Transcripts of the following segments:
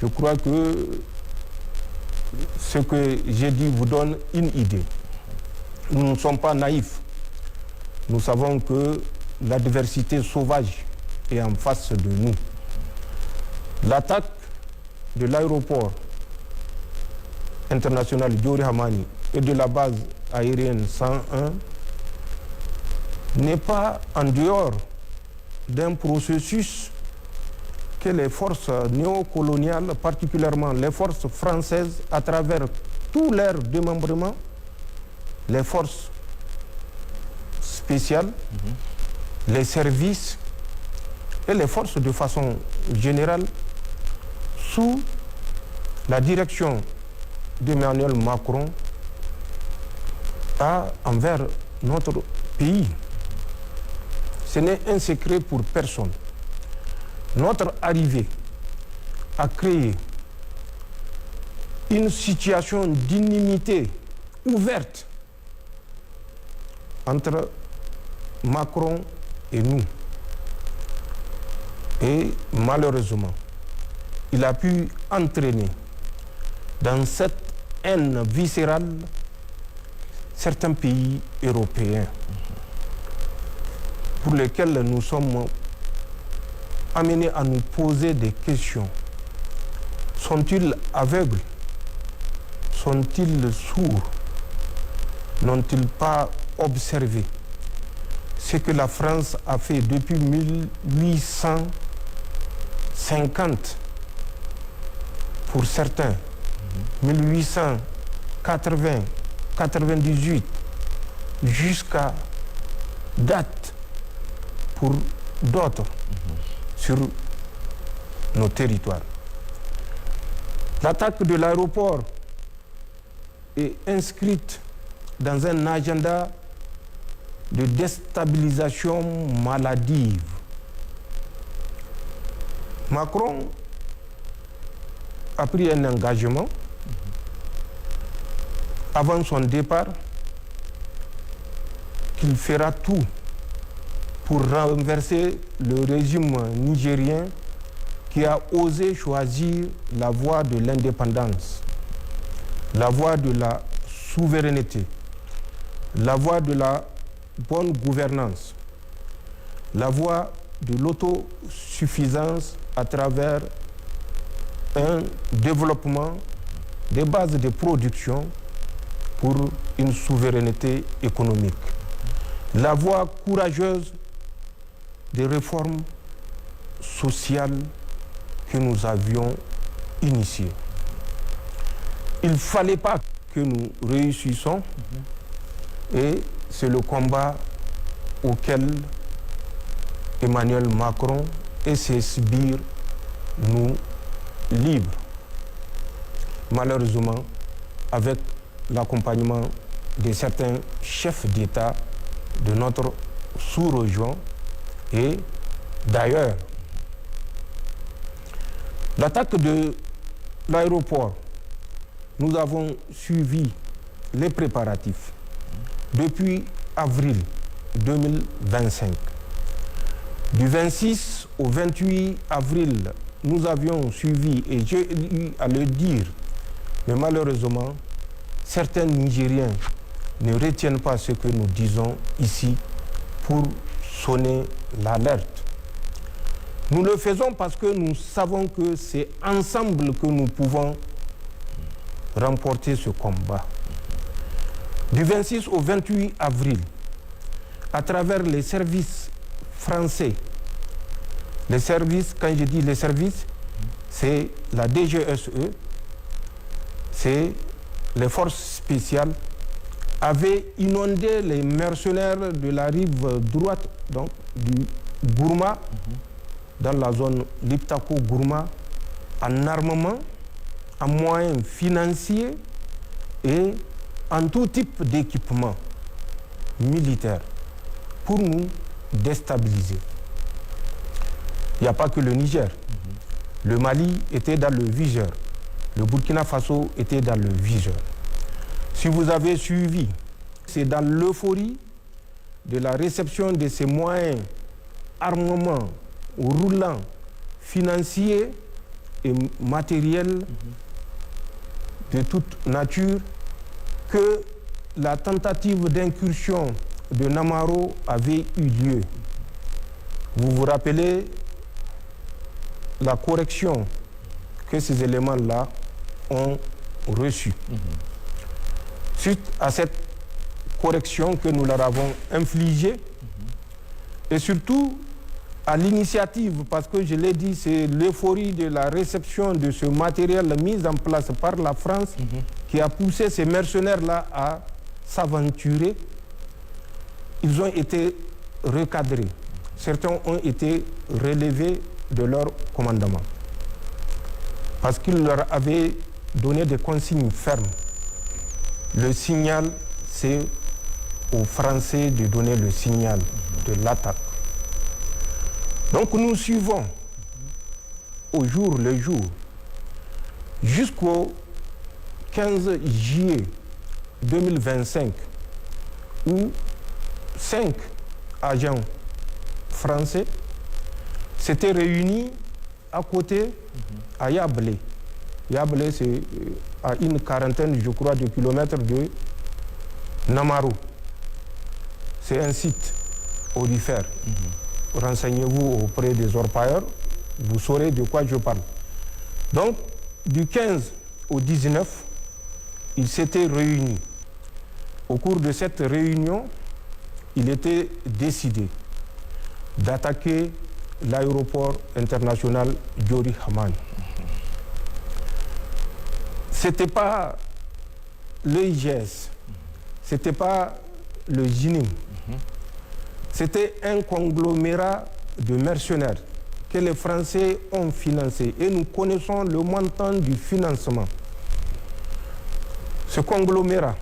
Je crois que ce que j'ai dit vous donne une idée. Nous ne sommes pas naïfs. Nous savons que l'adversité sauvage est en face de nous. L'attaque de l'aéroport international Diori Hamani et de la base aérienne 101 n'est pas en dehors d'un processus que les forces néocoloniales, particulièrement les forces françaises, à travers tous leurs démembrements, les forces spéciales, les services et les forces de façon générale, sous la direction d'Emmanuel Macron, a envers notre pays. Ce n'est un secret pour personne. Notre arrivée a créé une situation d'inimité ouverte entre Macron et nous. Et malheureusement, il a pu entraîner dans cette haine viscérale certains pays européens pour lesquels nous sommes amenés à nous poser des questions. Sont-ils aveugles? Sont-ils sourds? N'ont-ils pas observé ce que la France a fait depuis 1850 pour certains, 1880, 98, jusqu'à date pour d'autres sur nos territoires. L'attaque de l'aéroport est inscrite dans un agenda de déstabilisation maladive. Macron a pris un engagement avant son départ qu'il fera tout pour renverser le régime nigérien qui a osé choisir la voie de l'indépendance, la voie de la souveraineté, la voie de la bonne gouvernance, la voie de l'autosuffisance à travers un développement des bases de production pour une souveraineté économique. La voie courageuse des réformes sociales que nous avions initiées. Il ne fallait pas que nous réussissions et c'est le combat auquel Emmanuel Macron et ses sbires nous livrent. Malheureusement, avec l'accompagnement de certains chefs d'État de notre sous-région et d'ailleurs. L'attaque de l'aéroport, nous avons suivi les préparatifs depuis avril 2025. Du 26 au 28 avril, nous avions suivi, et j'ai eu à le dire, mais malheureusement, certains Nigériens ne retiennent pas ce que nous disons ici pour sonner l'alerte. Nous le faisons parce que nous savons que c'est ensemble que nous pouvons remporter ce combat. Du 26 au 28 avril, à travers les services français, les services, quand je dis les services, c'est la DGSE, c'est les forces spéciales, avaient inondé les mercenaires de la rive droite, donc du Gourma, dans la zone Liptako-Gourma, en armement, en moyens financiers et en tout type d'équipement militaire pour nous déstabiliser. Il n'y a pas que le Niger. Le Mali était dans le viseur. Le Burkina Faso était dans le viseur. Si vous avez suivi, c'est dans l'euphorie de la réception de ces moyens, armements, roulants, financiers, et matériels de toute nature que la tentative d'incursion de Namaro avait eu lieu. Vous vous rappelez la correction que ces éléments-là ont reçue. Suite à cette correction que nous leur avons infligée, et surtout à l'initiative, parce que je l'ai dit, c'est l'euphorie de la réception de ce matériel mis en place par la France qui a poussé ces mercenaires-là à s'aventurer. Ils ont été recadrés. Certains ont été relevés de leur commandement parce qu'ils leur avaient donné des consignes fermes. Le signal, c'est aux Français de donner le signal de l'attaque. Donc nous suivons au jour le jour jusqu'au 15 juillet 2025 où 5 agents français s'étaient réunis à côté à Yablé. Yablé, c'est à une quarantaine, je crois, de kilomètres de Namaro. C'est un site aurifère. Renseignez-vous auprès des orpailleurs, vous saurez de quoi je parle. Donc, du 15 au 19, ils s'étaient réunis. Au cours de cette réunion, il était décidé d'attaquer l'aéroport international Diori Hamani. Ce n'était pas l'EIGS, ce n'était pas le GINIM. C'était un conglomérat de mercenaires que les Français ont financé et nous connaissons le montant du financement. Ce conglomérat,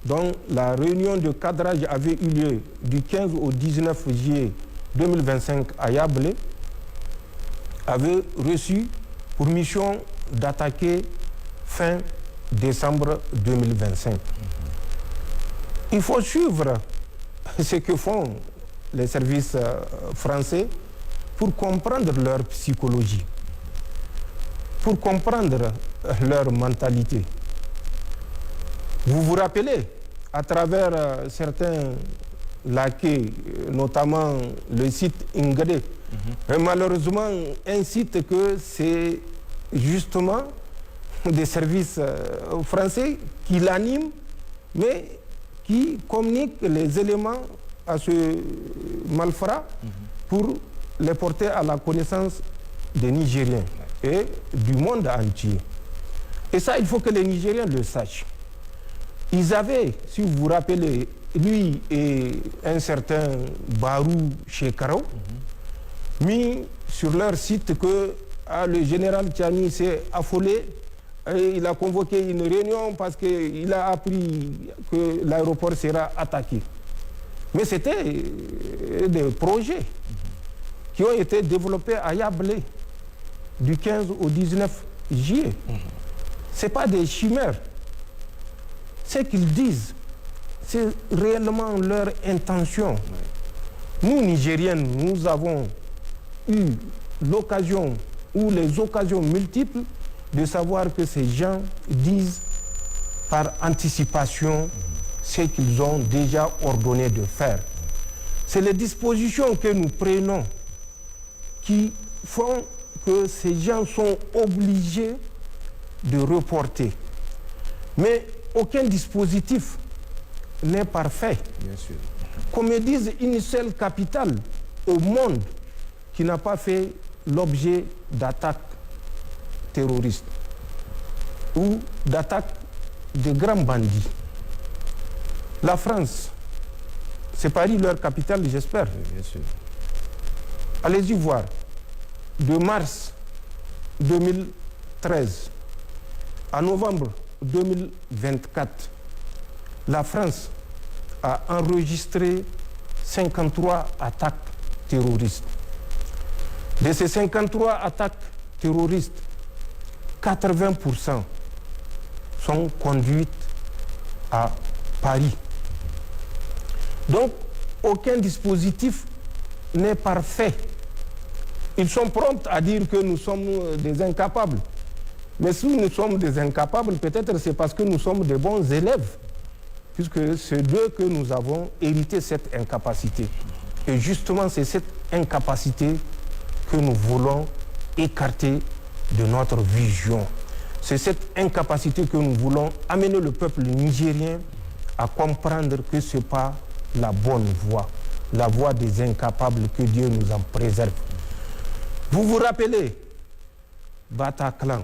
dont la réunion de cadrage avait eu lieu du 15 au 19 juillet 2025 à Yablé, avait reçu pour mission d'attaquer fin décembre 2025. Il faut suivre ce que font les services français pour comprendre leur psychologie, pour comprendre leur mentalité. Vous vous rappelez, à travers certains laquais, notamment le site Ingade, malheureusement un site que c'est justement des services français qui l'animent, mais qui communiquent les éléments à ce malfrat pour les porter à la connaissance des Nigériens et du monde entier. Et ça, il faut que les Nigériens le sachent. Ils avaient, si vous vous rappelez, lui et un certain Barou Chekarou, mis sur leur site que le général Tchani s'est affolé. Et il a convoqué une réunion parce qu'il a appris que l'aéroport sera attaqué. Mais c'était des projets qui ont été développés à Yablé du 15 au 19 juillet. Ce n'est pas des chimères. Ce qu'ils disent, c'est réellement leur intention. Nous, Nigériens, nous avons eu l'occasion ou les occasions multiples de savoir que ces gens disent par anticipation ce qu'ils ont déjà ordonné de faire. C'est les dispositions que nous prenons qui font que ces gens sont obligés de reporter. Mais aucun dispositif n'est parfait. Bien sûr. Qu'on me dise une seule capitale au monde qui n'a pas fait l'objet d'attaques terroristes ou d'attaques de grands bandits. La France, c'est Paris leur capitale, j'espère. Bien sûr. Allez-y voir. De mars 2013 à novembre 2024, la France a enregistré 53 attaques terroristes. De ces 53 attaques terroristes, 80% sont conduites à Paris. Donc, aucun dispositif n'est parfait. Ils sont prompts à dire que nous sommes des incapables. Mais si nous sommes des incapables, peut-être c'est parce que nous sommes des bons élèves, puisque c'est d'eux que nous avons hérité cette incapacité. Et justement, c'est cette incapacité que nous voulons écarter de notre vision. C'est cette incapacité que nous voulons amener le peuple nigérien à comprendre que ce n'est pas la bonne voie, la voie des incapables, que Dieu nous en préserve. Vous vous rappelez Bataclan,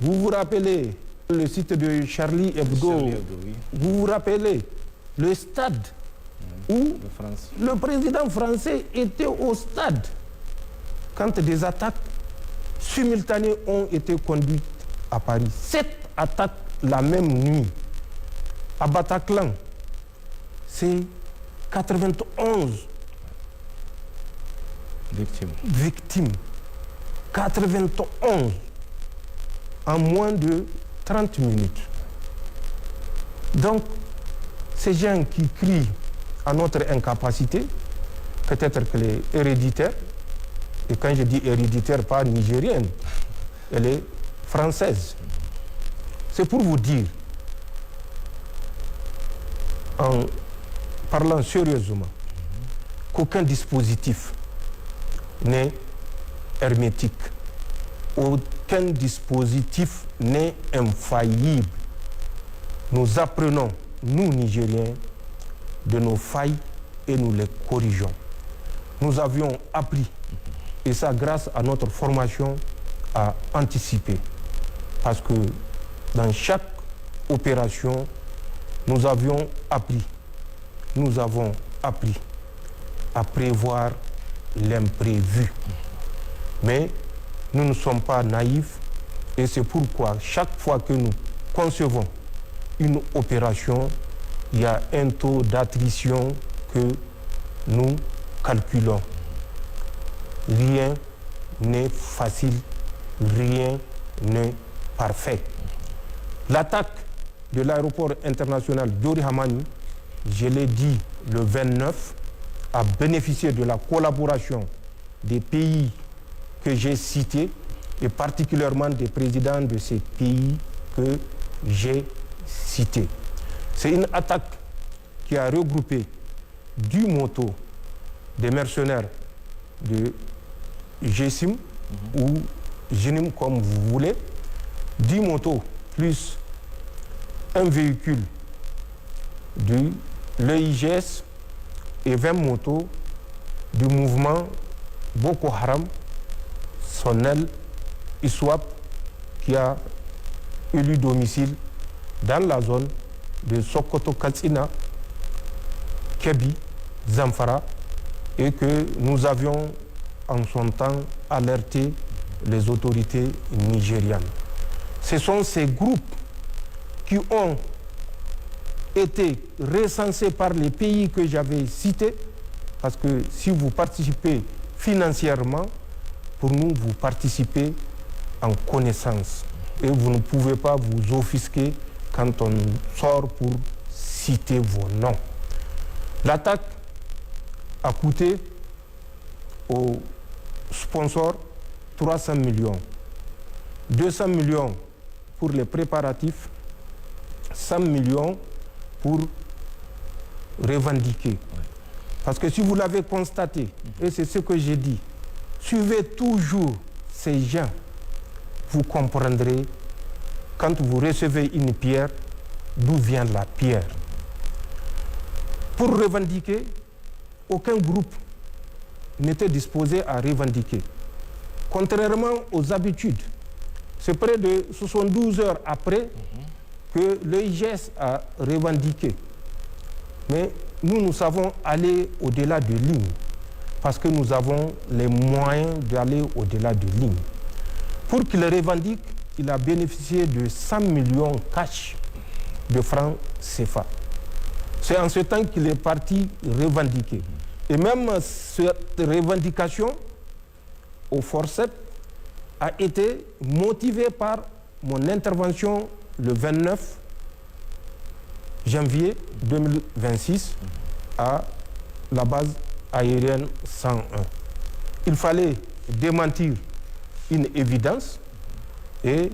vous vous rappelez le site de Charlie Hebdo, Oui. vous vous rappelez le stade où le président français était au stade quand des attaques simultanées ont été conduites à Paris. 7 attaques la même nuit. À Bataclan, c'est 91 victimes. 91 en moins de 30 minutes. Donc, ces gens qui crient à notre incapacité, peut-être qu'elle est héréditaire, et quand je dis héréditaire, pas nigérienne, elle est française. C'est pour vous dire, en parlant sérieusement, qu'aucun dispositif n'est hermétique, aucun dispositif n'est infaillible. Nous apprenons, nous Nigériens, de nos failles et nous les corrigeons. Nous avions appris, et ça grâce à notre formation, à anticiper. Parce que dans chaque opération, nous avons appris à prévoir l'imprévu. Mais nous ne sommes pas naïfs et c'est pourquoi chaque fois que nous concevons une opération, il y a un taux d'attrition que nous calculons. Rien n'est facile, rien n'est parfait. L'attaque de l'aéroport international Diori Hamani, je l'ai dit le 29, a bénéficié de la collaboration des pays que j'ai cités et particulièrement des présidents de ces pays que j'ai cités. C'est une attaque qui a regroupé du moto des mercenaires de GSIM ou GENIM comme vous voulez, 10 motos plus un véhicule de l'EIGS et 20 motos du mouvement Boko Haram, son aile ISWAP, qui a élu domicile dans la zone de Sokoto-Katsina, Kébi, Zamfara, et que nous avions en son temps alerté les autorités nigérianes. Ce sont ces groupes qui ont été recensés par les pays que j'avais cités, parce que si vous participez financièrement, pour nous, vous participez en connaissance. Et vous ne pouvez pas vous offusquer quand on sort pour citer vos noms. L'attaque a coûté aux sponsors 300 millions. 200 millions pour les préparatifs, 100 millions pour revendiquer. Parce que si vous l'avez constaté, et c'est ce que j'ai dit, suivez toujours ces gens, vous comprendrez quand vous recevez une pierre, d'où vient la pierre. Pour revendiquer, aucun groupe n'était disposé à revendiquer. Contrairement aux habitudes, c'est près de 72 heures après que l'EIGS a revendiqué. Mais nous savons aller au-delà de lignes, parce que nous avons les moyens d'aller au-delà de lignes. Pour qu'il revendique, il a bénéficié de 100 millions cash de francs CFA. C'est en ce temps qu'il est parti revendiquer. Et même cette revendication au forceps a été motivée par mon intervention le 29 janvier 2026 à la base aérienne 101. Il fallait démentir une évidence et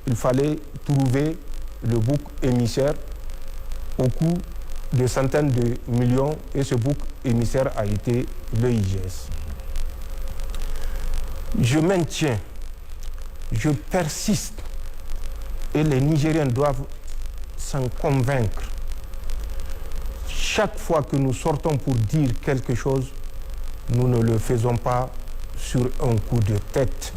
il fallait trouver le bouc émissaire au coût de centaines de millions et ce bouc émissaire a été le IGS. Je maintiens, je persiste et les Nigériens doivent s'en convaincre. Chaque fois que nous sortons pour dire quelque chose, nous ne le faisons pas sur un coup de tête.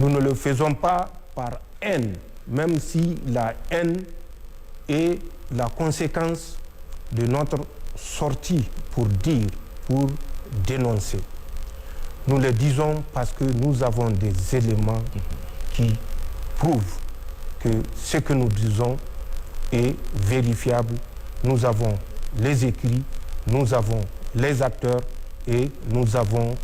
Nous ne le faisons pas par haine, même si la haine est la conséquence de notre sortie pour dire, pour dénoncer. Nous le disons parce que nous avons des éléments qui prouvent que ce que nous disons est vérifiable. Nous avons les écrits, nous avons les acteurs et nous avons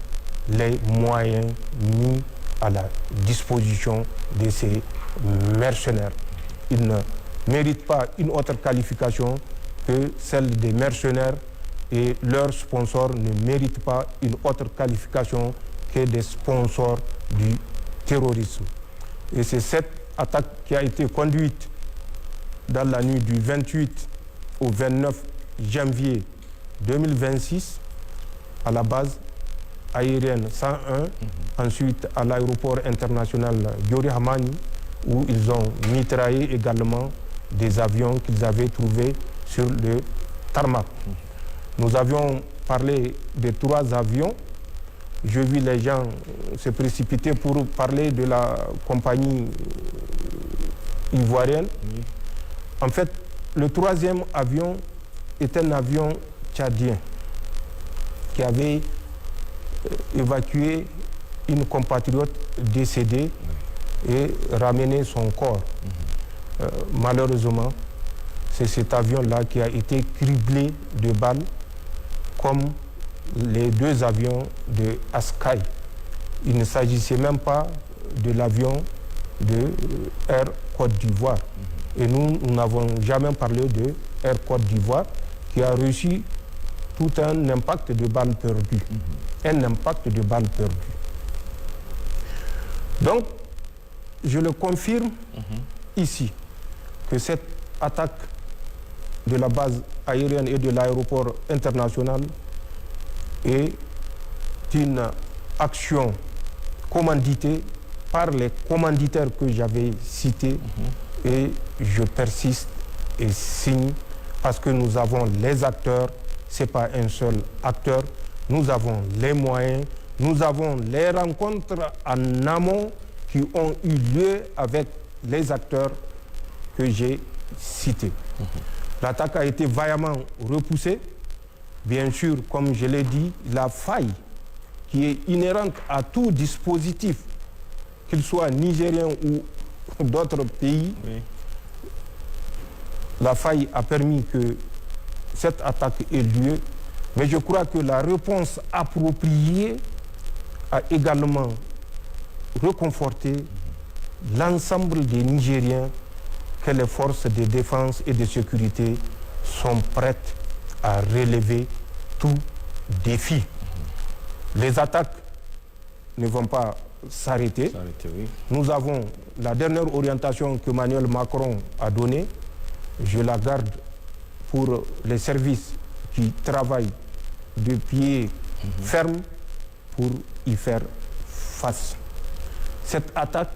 les moyens mis à la disposition de ces mercenaires. Ils ne méritent pas une autre qualification que celle des mercenaires et leurs sponsors ne méritent pas une autre qualification que des sponsors du terrorisme. Et c'est cette attaque qui a été conduite dans la nuit du 28 au 29 janvier 2026 à la base aérienne 101, ensuite à l'aéroport international Diori Hamani, où ils ont mitraillé également des avions qu'ils avaient trouvés sur le tarmac. Nous avions parlé des 3 avions. Je vis les gens se précipiter pour parler de la compagnie ivoirienne. Oui. En fait, le 3e avion est un avion tchadien qui avait évacué une compatriote décédée et ramené son corps. Malheureusement, c'est cet avion-là qui a été criblé de balles comme les 2 avions de Askai. Il ne s'agissait même pas de l'avion de Air Côte d'Ivoire. Et nous n'avons jamais parlé de Air Côte d'Ivoire qui a reçu tout un impact de balles perdues. Un impact de balles perdues. Donc, je le confirme ici, que cette attaque de la base aérienne et de l'aéroport international est une action commanditée par les commanditaires que j'avais cités et je persiste et signe parce que nous avons les acteurs, ce n'est pas un seul acteur, nous avons les moyens, nous avons les rencontres en amont qui ont eu lieu avec les acteurs que j'ai cités. L'attaque a été vaillamment repoussée. Bien sûr, comme je l'ai dit, la faille qui est inhérente à tout dispositif, qu'il soit nigérien ou d'autres pays, la faille a permis que cette attaque ait lieu. Mais je crois que la réponse appropriée a également réconforté l'ensemble des Nigériens que les forces de défense et de sécurité sont prêtes à relever tout défi. Les attaques ne vont pas s'arrêter. Oui. Nous avons la dernière orientation que Emmanuel Macron a donnée. Je la garde pour les services qui travaillent de pied ferme pour y faire face. Cette attaque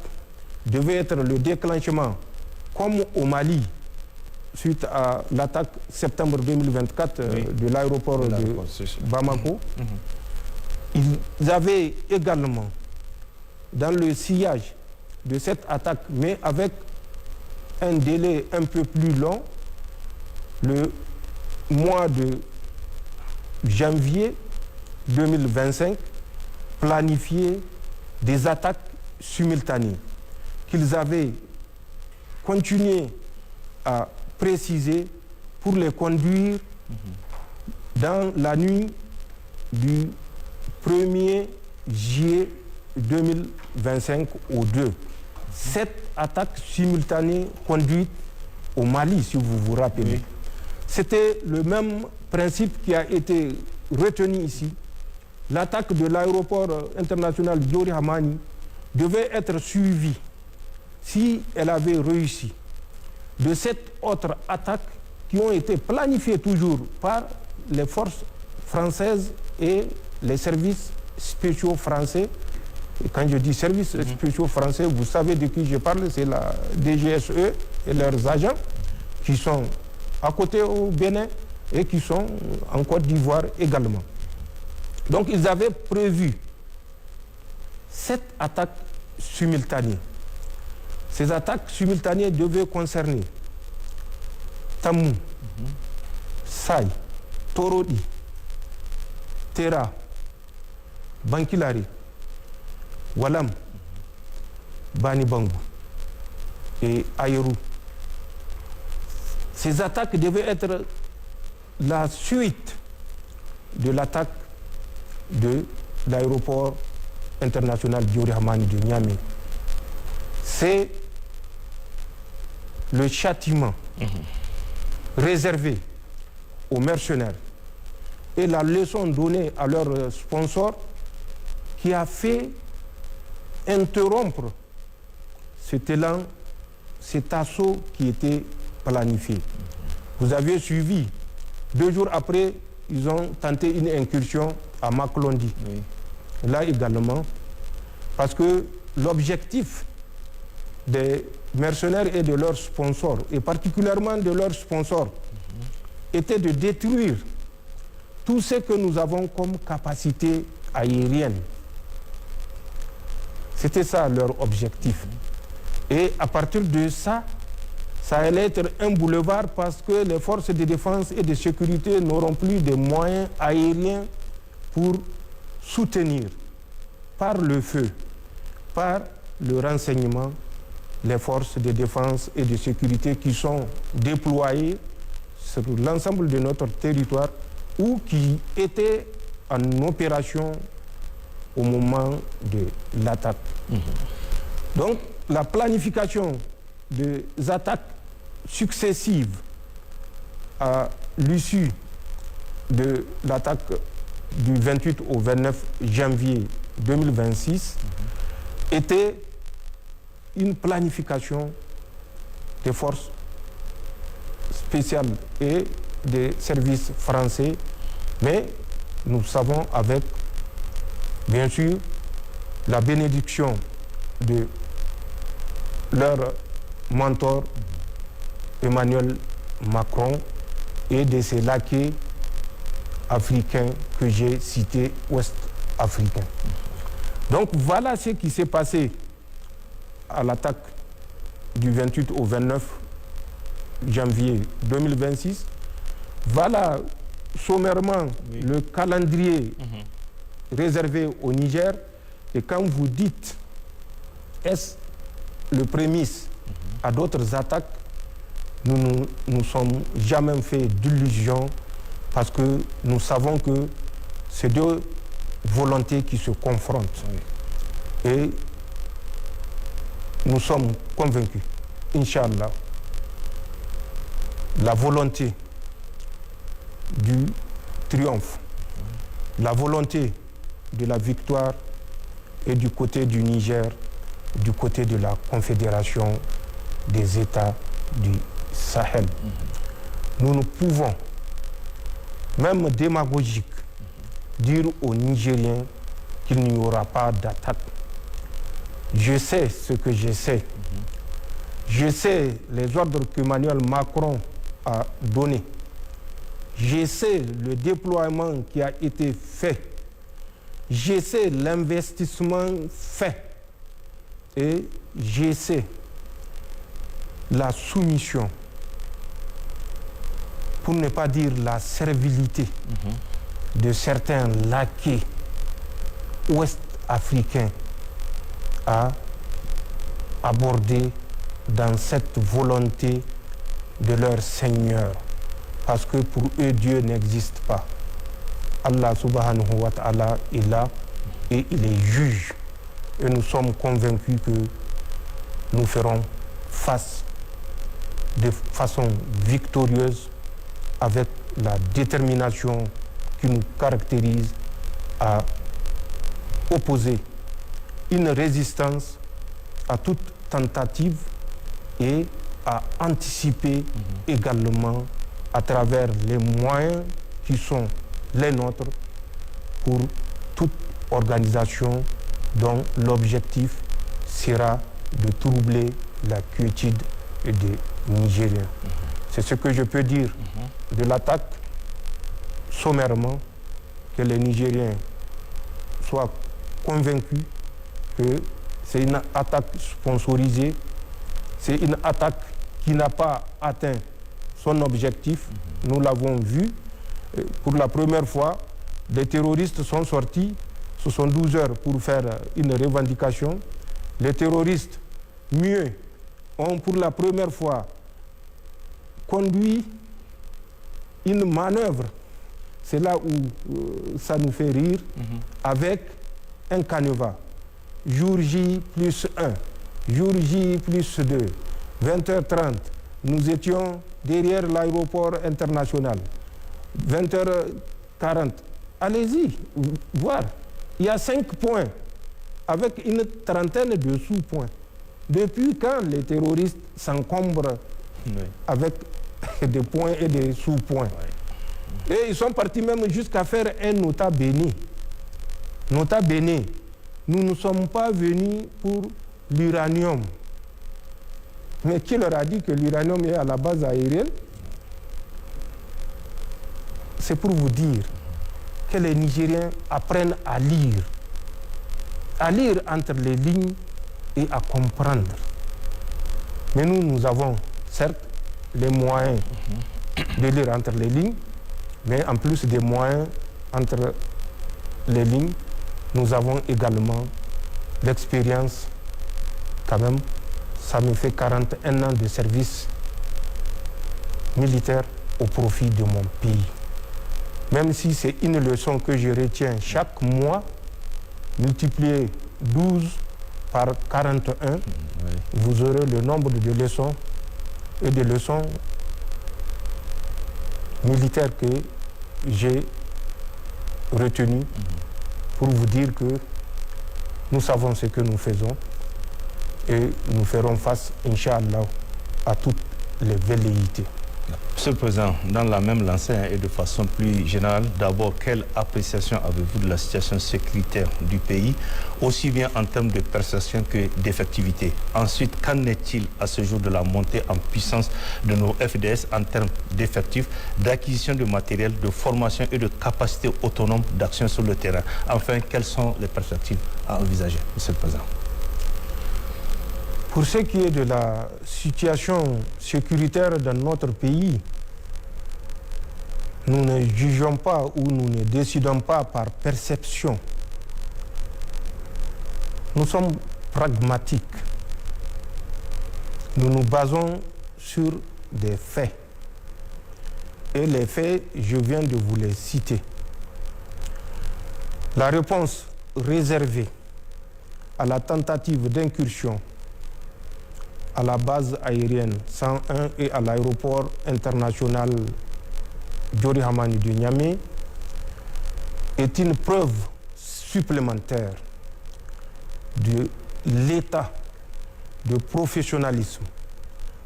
devait être le déclenchement, comme au Mali, suite à l'attaque septembre 2024 de l'aéroport de Bamako. Ils avaient également, dans le sillage de cette attaque, mais avec un délai un peu plus long, le mois de janvier 2025, planifié des attaques simultanées qu'ils avaient continué à préciser pour les conduire dans la nuit du 1er juillet 2025 au 2. Cette attaque simultanée conduite au Mali, si vous vous rappelez, c'était le même principe qui a été retenu ici l'attaque de l'aéroport international Diori Hamani devait être suivie, si elle avait réussi, de cette autre attaque qui ont été planifiées toujours par les forces françaises et les services spéciaux français. Et quand je dis services spéciaux français, vous savez de qui je parle, c'est la DGSE et leurs agents qui sont à côté au Bénin et qui sont en Côte d'Ivoire également. Donc ils avaient prévu 7 attaques simultanées. Ces attaques simultanées devaient concerner Tamou, Saï, Torodi, Tera, Bankilari, Walam, Bani Bangou et Ayerou. Ces attaques devaient être la suite de l'attaque de l'aéroport international Diori Hamani de Niamey. C'est le châtiment réservé aux mercenaires et la leçon donnée à leurs sponsors qui a fait interrompre cet élan, cet assaut qui était planifié. Vous avez suivi, 2 jours après, ils ont tenté une incursion à Maklondi. Oui. Là également, parce que l'objectif des mercenaires et de leurs sponsors, et particulièrement de leurs sponsors, était de détruire tout ce que nous avons comme capacité aérienne. C'était ça leur objectif. Et à partir de ça, ça allait être un boulevard parce que les forces de défense et de sécurité n'auront plus de moyens aériens pour soutenir par le feu, par le renseignement, les forces de défense et de sécurité qui sont déployées sur l'ensemble de notre territoire ou qui étaient en opération au moment de l'attaque. Donc, la planification des attaques successives à l'issue de l'attaque du 28 au 29 janvier 2026 était une planification des forces spéciales et des services français, mais nous savons avec, bien sûr, la bénédiction de leur mentor Emmanuel Macron et de ses laquais africains que j'ai cités, ouest-africains. Donc voilà ce qui s'est passé à l'attaque du 28 au 29 janvier 2026. Voilà sommairement le calendrier réservé au Niger. Et quand vous dites est-ce le prémisse à d'autres attaques, nous sommes jamais fait d'illusions parce que nous savons que c'est 2 volontés qui se confrontent. Oui. Et nous sommes convaincus, Inch'Allah, la volonté du triomphe, la volonté de la victoire est du côté du Niger, du côté de la Confédération des États du Sahel. Nous ne pouvons, même démagogique, dire aux Nigériens qu'il n'y aura pas d'attaque. Je sais ce que je sais. Je sais les ordres qu'Emmanuel Macron a donnés. Je sais le déploiement qui a été fait. Je sais l'investissement fait. Et je sais la soumission, pour ne pas dire la servilité de certains laquais ouest-africains à aborder dans cette volonté de leur Seigneur. Parce que pour eux, Dieu n'existe pas. Allah subhanahu wa ta'ala est là et il est juge. Et nous sommes convaincus que nous ferons face de façon victorieuse avec la détermination qui nous caractérise a opposé une résistance à toute tentative et à anticiper également à travers les moyens qui sont les nôtres pour toute organisation dont l'objectif sera de troubler la quiétude des Nigériens. C'est ce que je peux dire de l'attaque, sommairement, que les Nigériens soient convaincus que c'est une attaque sponsorisée, c'est une attaque qui n'a pas atteint son objectif. Nous l'avons vu. Pour la première fois, des terroristes sont sortis 72 heures pour faire une revendication. Les terroristes, mieux, ont pour la première fois conduit une manœuvre. C'est là où ça nous fait rire, avec un canevas. Jour J plus 1, jour J plus 2, 20h30, nous étions derrière l'aéroport international. 20h40, allez-y, voir. Il y a 5 points, avec une trentaine de sous-points. Depuis quand les terroristes s'encombrent avec des points et des sous-points? Et ils sont partis même jusqu'à faire un nota bene. Nota bene, nous ne sommes pas venus pour l'uranium. Mais qui leur a dit que l'uranium est à la base aérienne? C'est pour vous dire que les Nigériens apprennent à lire entre les lignes et à comprendre. Mais nous avons certes les moyens de lire entre les lignes, mais en plus des moyens entre les lignes, nous avons également l'expérience, quand même, ça me fait 41 ans de service militaire au profit de mon pays. Même si c'est une leçon que je retiens chaque mois, multiplié 12 par 41, vous aurez le nombre de leçons et de leçons militaires que j'ai retenues pour vous dire que nous savons ce que nous faisons et nous ferons face, Inch'Allah, à toutes les velléités. Monsieur le Président, dans la même lancée et de façon plus générale, d'abord, quelle appréciation avez-vous de la situation sécuritaire du pays, aussi bien en termes de perception que d'effectivité? Ensuite, qu'en est-il à ce jour de la montée en puissance de nos FDS en termes d'effectifs, d'acquisition de matériel, de formation et de capacité autonome d'action sur le terrain? Enfin, quelles sont les perspectives à envisager, Monsieur le Président? Pour ce qui est de la situation sécuritaire dans notre pays, nous ne jugeons pas ou nous ne décidons pas par perception. Nous sommes pragmatiques. Nous nous basons sur des faits. Et les faits, je viens de vous les citer. La réponse réservée à la tentative d'incursion à la base aérienne 101 et à l'aéroport international Diori Hamani de Niamey est une preuve supplémentaire de l'état de professionnalisme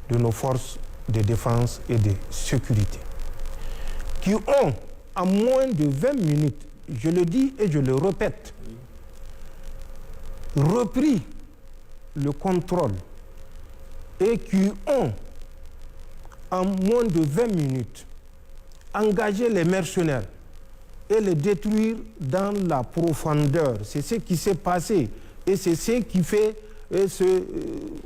de nos forces de défense et de sécurité, qui ont, en moins de 20 minutes, je le dis et je le répète, repris le contrôle et qui ont, en moins de 20 minutes, engagé les mercenaires et les détruire dans la profondeur. C'est ce qui s'est passé et c'est ce qui fait ce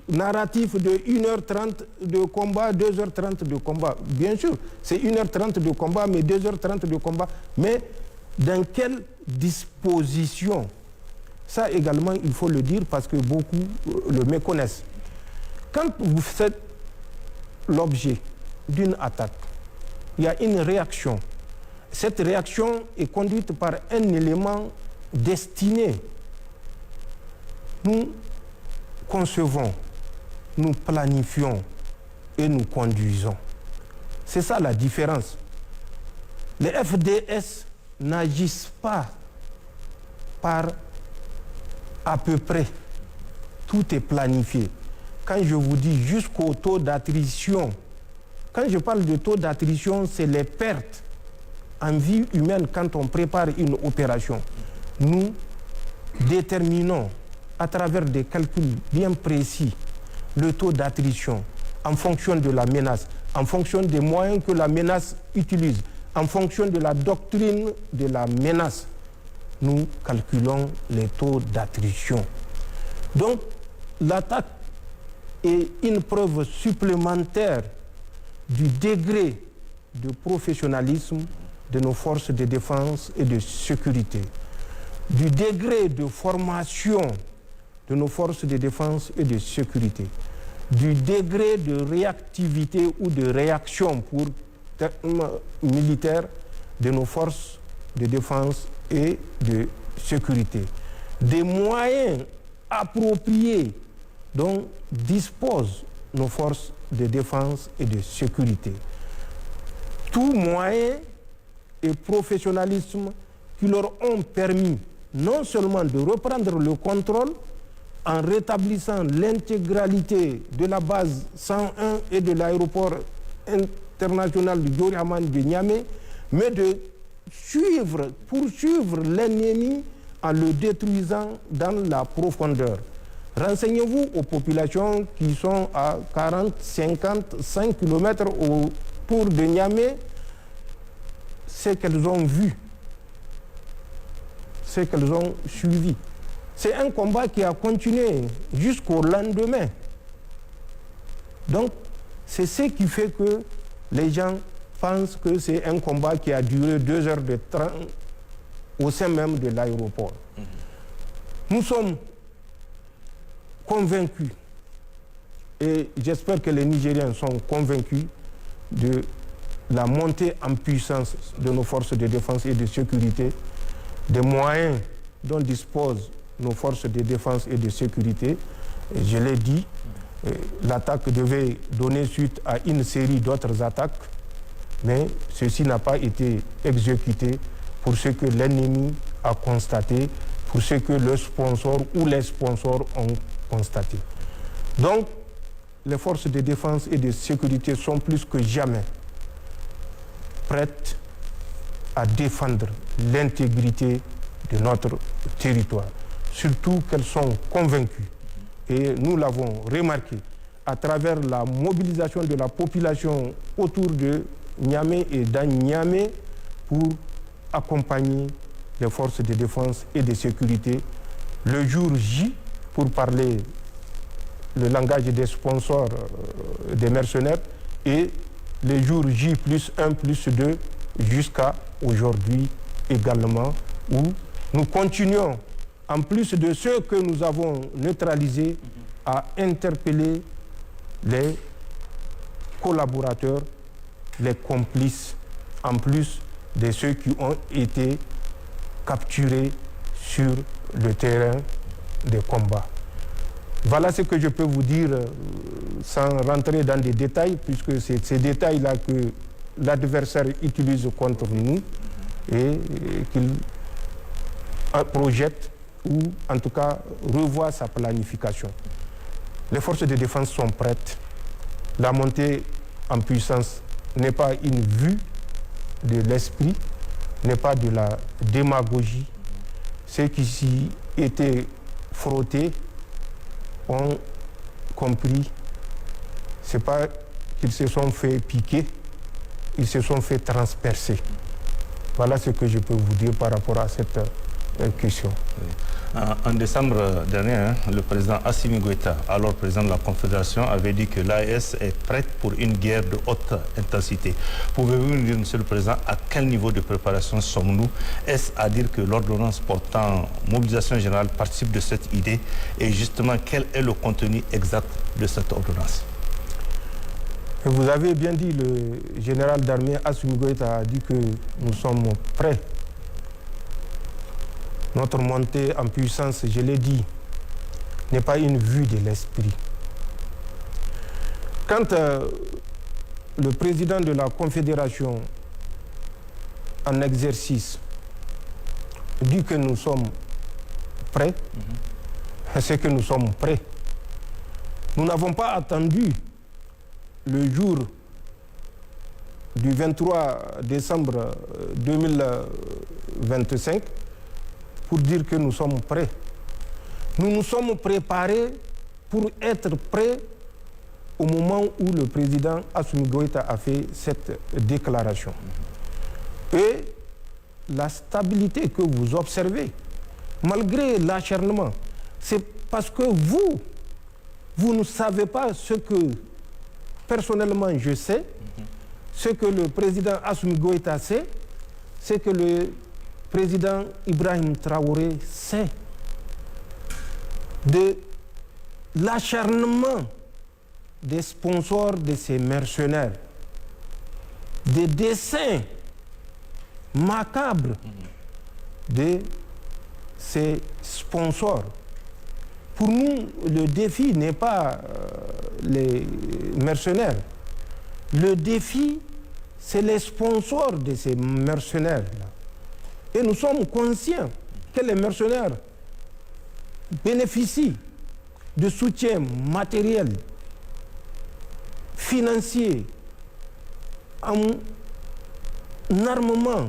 narratif de 1h30 de combat, 2h30 de combat. Bien sûr, c'est 1h30 de combat, mais 2h30 de combat. Mais dans quelle disposition? Ça également, il faut le dire parce que beaucoup le méconnaissent. Quand vous faites l'objet d'une attaque, il y a une réaction. Cette réaction est conduite par un élément destiné. Nous concevons, nous planifions et nous conduisons. C'est ça la différence. Les FDS n'agissent pas par à peu près. Tout est planifié. Quand je vous dis jusqu'au taux d'attrition, quand je parle de taux d'attrition, c'est les pertes en vie humaine quand on prépare une opération. Nous déterminons à travers des calculs bien précis le taux d'attrition en fonction de la menace, en fonction des moyens que la menace utilise, en fonction de la doctrine de la menace. Nous calculons les taux d'attrition. Donc, l'attaque est une preuve supplémentaire du degré de professionnalisme de nos forces de défense et de sécurité, du degré de formation de nos forces de défense et de sécurité, du degré de réactivité ou de réaction pour termes militaires de nos forces de défense et de sécurité, des moyens appropriés dont disposent nos forces de défense et de sécurité. Tout moyen et professionnalisme qui leur ont permis non seulement de reprendre le contrôle en rétablissant l'intégralité de la base 101 et de l'aéroport international de Diori Hamani de Niamey, mais de poursuivre l'ennemi en le détruisant dans la profondeur. Renseignez-vous aux populations qui sont à 40, 50, 5 km autour de Niamey, ce qu'elles ont vu, ce qu'elles ont suivi. C'est un combat qui a continué jusqu'au lendemain. Donc, c'est ce qui fait que les gens pensent que c'est un combat qui a duré 2 heures de temps au sein même de l'aéroport. Nous sommes convaincus, et j'espère que les Nigériens sont convaincus de la montée en puissance de nos forces de défense et de sécurité, des moyens dont disposent nos forces de défense et de sécurité. Et je l'ai dit, l'attaque devait donner suite à une série d'autres attaques, mais ceci n'a pas été exécuté pour ce que l'ennemi a constaté, pour ce que le sponsor ou les sponsors ont constaté. Donc, les forces de défense et de sécurité sont plus que jamais prêtes à défendre l'intégrité de notre territoire. Surtout qu'elles sont convaincues, et nous l'avons remarqué, à travers la mobilisation de la population autour de Niamey et dans Niamey pour accompagner les forces de défense et de sécurité. Le jour J, pour parler le langage des sponsors des mercenaires, et les jours J plus 1 plus 2 jusqu'à aujourd'hui également, où nous continuons, en plus de ceux que nous avons neutralisés, à interpeller les collaborateurs, les complices, en plus de ceux qui ont été capturés sur le terrain des combats. Voilà ce que je peux vous dire sans rentrer dans des détails, puisque c'est ces détails-là que l'adversaire utilise contre nous et qu'il projette ou en tout cas revoit sa planification. Les forces de défense sont prêtes. La montée en puissance n'est pas une vue de l'esprit, n'est pas de la démagogie. Ceux qui s'y étaient frottés ont compris. Ce n'est pas qu'ils se sont fait piquer, ils se sont fait transpercer. Voilà ce que je peux vous dire par rapport à cette question. Oui. En décembre dernier, le président Assimi Goïta, alors président de la Confédération, avait dit que l'AES est prête pour une guerre de haute intensité. Pouvez-vous nous dire, Monsieur le Président, à quel niveau de préparation sommes-nous? Est-ce à dire que l'ordonnance portant mobilisation générale participe de cette idée? Et justement, quel est le contenu exact de cette ordonnance? Vous avez bien dit, le général d'armée Assimi Goïta a dit que nous sommes prêts. Notre montée en puissance, je l'ai dit, n'est pas une vue de l'esprit. Quand le président de la Confédération en exercice dit que nous sommes prêts, c'est que nous sommes prêts. Nous n'avons pas attendu le jour du 23 décembre 2025 pour dire que nous sommes prêts. Nous nous sommes préparés pour être prêts au moment où le président Assimi Goïta a fait cette déclaration. Et la stabilité que vous observez, malgré l'acharnement, c'est parce que vous ne savez pas ce que personnellement je sais, ce que le président Assimi Goïta sait, ce que le président Ibrahim Traoré sait de l'acharnement des sponsors de ces mercenaires, des dessins macabres de ces sponsors. Pour nous, le défi n'est pas les mercenaires. Le défi, c'est les sponsors de ces mercenaires-là. Et nous sommes conscients que les mercenaires bénéficient de soutien matériel, financier, en armement,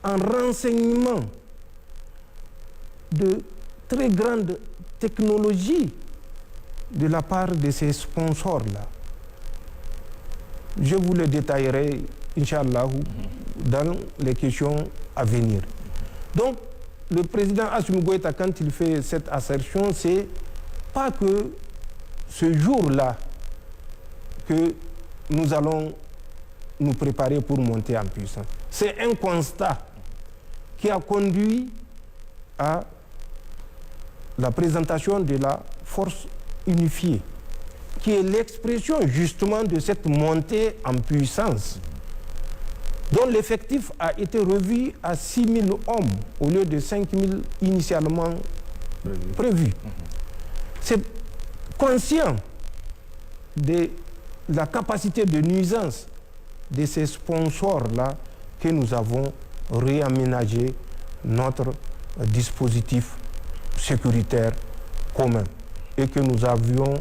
en renseignement, de très grandes technologies de la part de ces sponsors-là. Je vous le détaillerai, Inch'Allah, dans les questions à venir. Donc, le président Assimi Goïta, quand il fait cette assertion, c'est pas que ce jour-là que nous allons nous préparer pour monter en puissance. C'est un constat qui a conduit à la présentation de la force unifiée, qui est l'expression justement de cette montée en puissance, dont l'effectif a été revu à 6 000 hommes au lieu de 5 000 initialement prévus. C'est conscient de la capacité de nuisance de ces sponsors-là que nous avons réaménagé notre dispositif sécuritaire commun et que nous avions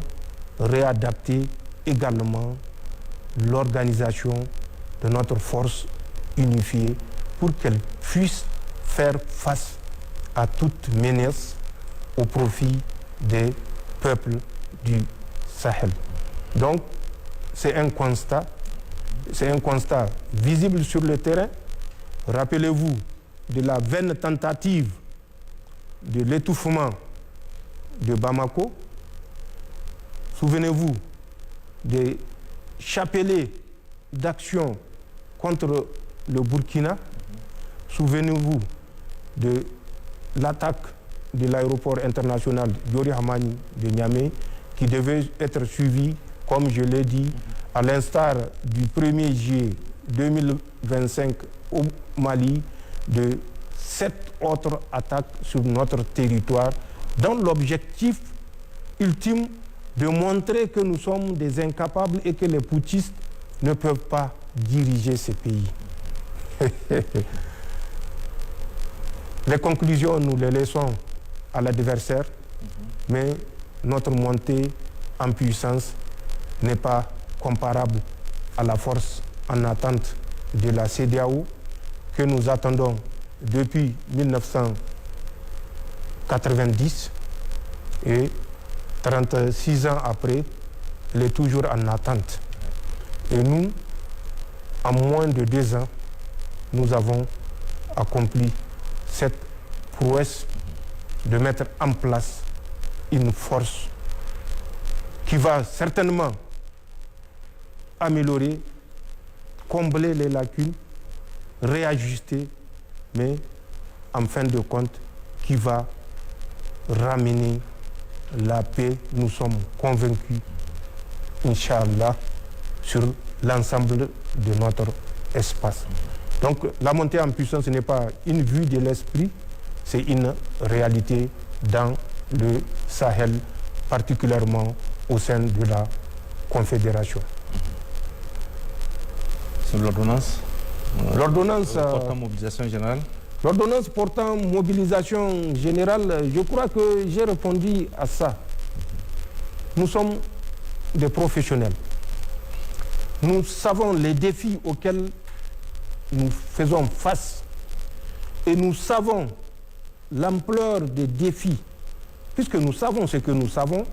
réadapté également l'organisation de notre force unifiée pour qu'elle puisse faire face à toute menace au profit des peuples du Sahel. Donc, c'est un constat visible sur le terrain. Rappelez-vous de la vaine tentative de l'étouffement de Bamako. Souvenez-vous des chapelets d'action contre le Burkina. Souvenez-vous de l'attaque de l'aéroport international Diori Hamani de Niamey qui devait être suivie, comme je l'ai dit, à l'instar du 1er juillet 2025 au Mali, de 7 autres attaques sur notre territoire, dans l'objectif ultime de montrer que nous sommes des incapables et que les putschistes ne peuvent pas diriger ces pays. Les conclusions, nous les laissons à l'adversaire, mais notre montée en puissance n'est pas comparable à la force en attente de la CEDEAO que nous attendons depuis 1990 et 36 ans après, elle est toujours en attente. Et nous, en moins de 2 ans, nous avons accompli cette prouesse de mettre en place une force qui va certainement améliorer, combler les lacunes, réajuster, mais en fin de compte, qui va ramener la paix. Nous sommes convaincus, Inch'Allah, sur l'ensemble de notre espace. Donc la montée en puissance, ce n'est pas une vue de l'esprit, c'est une réalité dans le Sahel, particulièrement au sein de la Confédération. Sur l'ordonnance L'ordonnance... portant mobilisation générale. L'ordonnance portant mobilisation générale, je crois que j'ai répondu à ça. Nous sommes des professionnels. Nous savons les défis auxquels nous faisons face et nous savons l'ampleur des défis, puisque nous savons ce que nous savons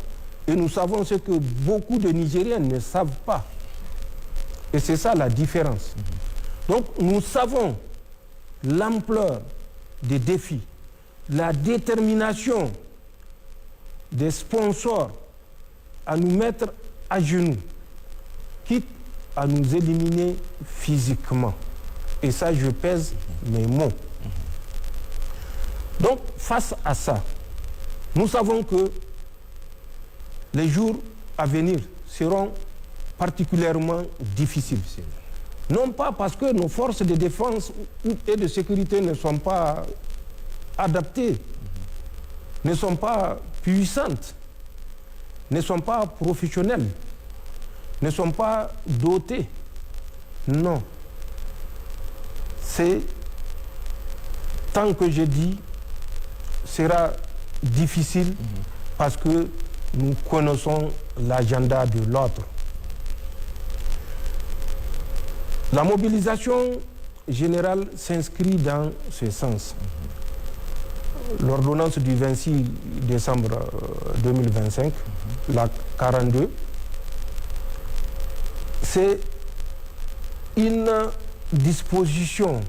et nous savons ce que beaucoup de Nigériens ne savent pas. Et c'est ça la différence. Donc nous savons l'ampleur des défis, la détermination des sponsors à nous mettre à genoux, quitte à nous éliminer physiquement. Et ça, je pèse mes mots. Donc, face à ça, nous savons que les jours à venir seront particulièrement difficiles. Non pas parce que nos forces de défense et de sécurité ne sont pas adaptées, ne sont pas puissantes, ne sont pas professionnelles, ne sont pas dotées. Non. C'est, tant que je dis, sera difficile parce que nous connaissons l'agenda de l'autre. La mobilisation générale s'inscrit dans ce sens. L'ordonnance du 26 décembre 2025, la 42, c'est une disposition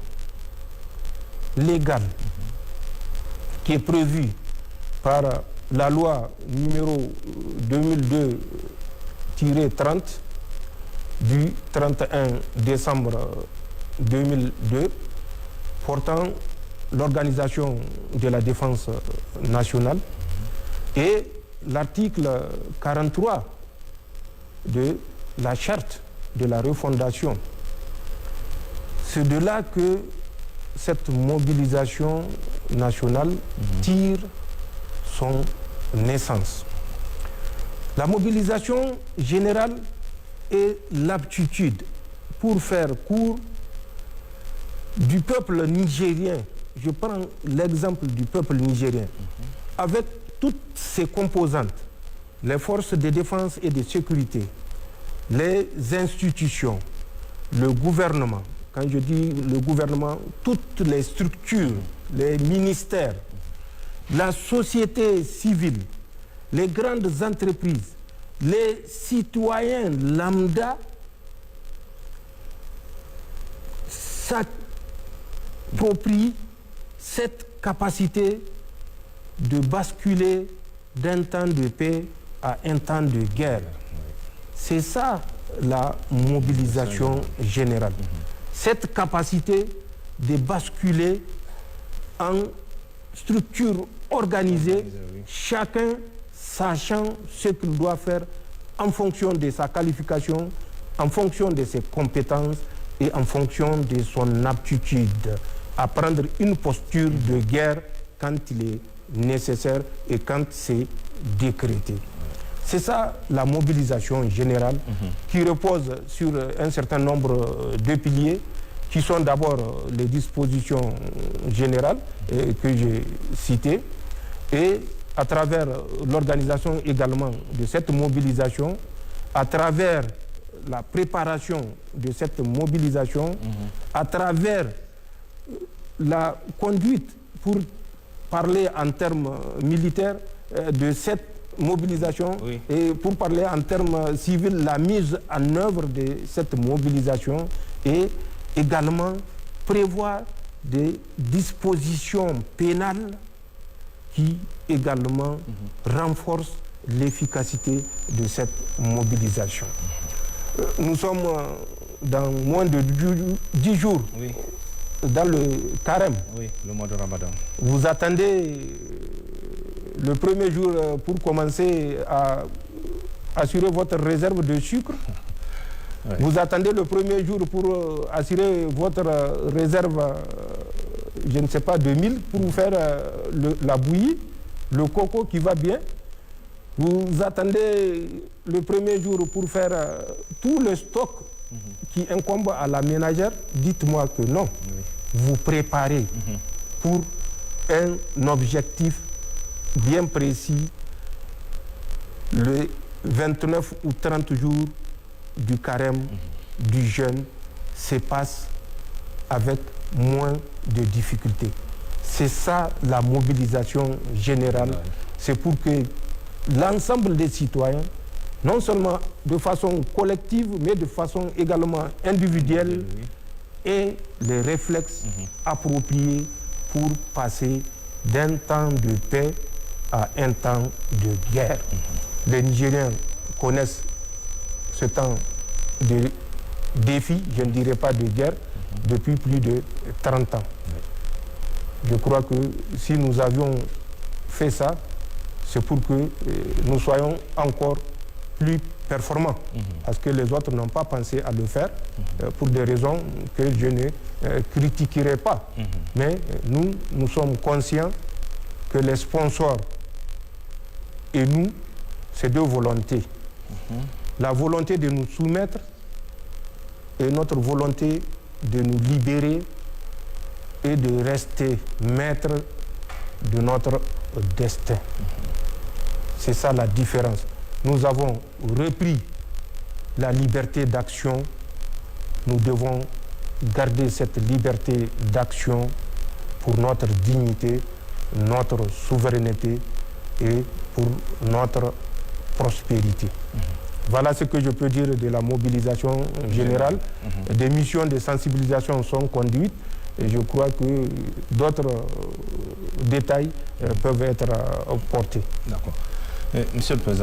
légale qui est prévue par la loi numéro 2002-30 du 31 décembre 2002 portant l'organisation de la défense nationale et l'article 43 de la charte de la refondation. C'est de là que cette mobilisation nationale tire son naissance. La mobilisation générale est l'aptitude, pour faire court, du peuple nigérien. Je prends l'exemple du peuple nigérien, avec toutes ses composantes, les forces de défense et de sécurité, les institutions, le gouvernement. Quand je dis le gouvernement, toutes les structures, les ministères, la société civile, les grandes entreprises, les citoyens lambda s'approprient cette capacité de basculer d'un temps de paix à un temps de guerre. C'est ça la mobilisation générale. Cette capacité de basculer en structure organisée, chacun sachant ce qu'il doit faire en fonction de sa qualification, en fonction de ses compétences et en fonction de son aptitude à prendre une posture de guerre quand il est nécessaire et quand c'est décrété. C'est ça la mobilisation générale qui repose sur un certain nombre de piliers qui sont d'abord les dispositions générales que j'ai citées et à travers l'organisation également de cette mobilisation, à travers la préparation de cette mobilisation, à travers la conduite, pour parler en termes militaires, de cette mobilisation et pour parler en termes civils, la mise en œuvre de cette mobilisation et également prévoir des dispositions pénales qui également renforcent l'efficacité de cette mobilisation. Nous sommes dans moins de 10 jours dans le carême. Oui, le mois de Ramadan. Vous attendez le premier jour pour commencer à assurer votre réserve de sucre. Vous attendez le premier jour pour assurer votre réserve, je ne sais pas, de mil, pour faire la bouillie, le coco qui va bien. Vous attendez le premier jour pour faire tout le stock qui incombe à la ménagère. Dites-moi que non. Vous préparez pour un objectif bien précis, le 29 ou 30 jours du carême du jeûne se passe avec moins de difficultés. C'est ça la mobilisation générale. C'est pour que l'ensemble des citoyens, non seulement de façon collective, mais de façon également individuelle, aient les réflexes appropriés pour passer d'un temps de paix à un temps de guerre. Les Nigériens connaissent ce temps de défi, je ne dirais pas de guerre, depuis plus de 30 ans. Je crois que si nous avions fait ça, c'est pour que nous soyons encore plus performants. Parce que les autres n'ont pas pensé à le faire pour des raisons que je ne critiquerai pas. Mais nous sommes conscients que les sponsors et nous, c'est deux volontés. La volonté de nous soumettre et notre volonté de nous libérer et de rester maître de notre destin. C'est ça la différence. Nous avons repris la liberté d'action. Nous devons garder cette liberté d'action pour notre dignité, notre souveraineté et pour notre prospérité. Voilà ce que je peux dire de la mobilisation générale. Des missions de sensibilisation sont conduites et je crois que d'autres détails peuvent être portés. D'accord. Monsieur le Président,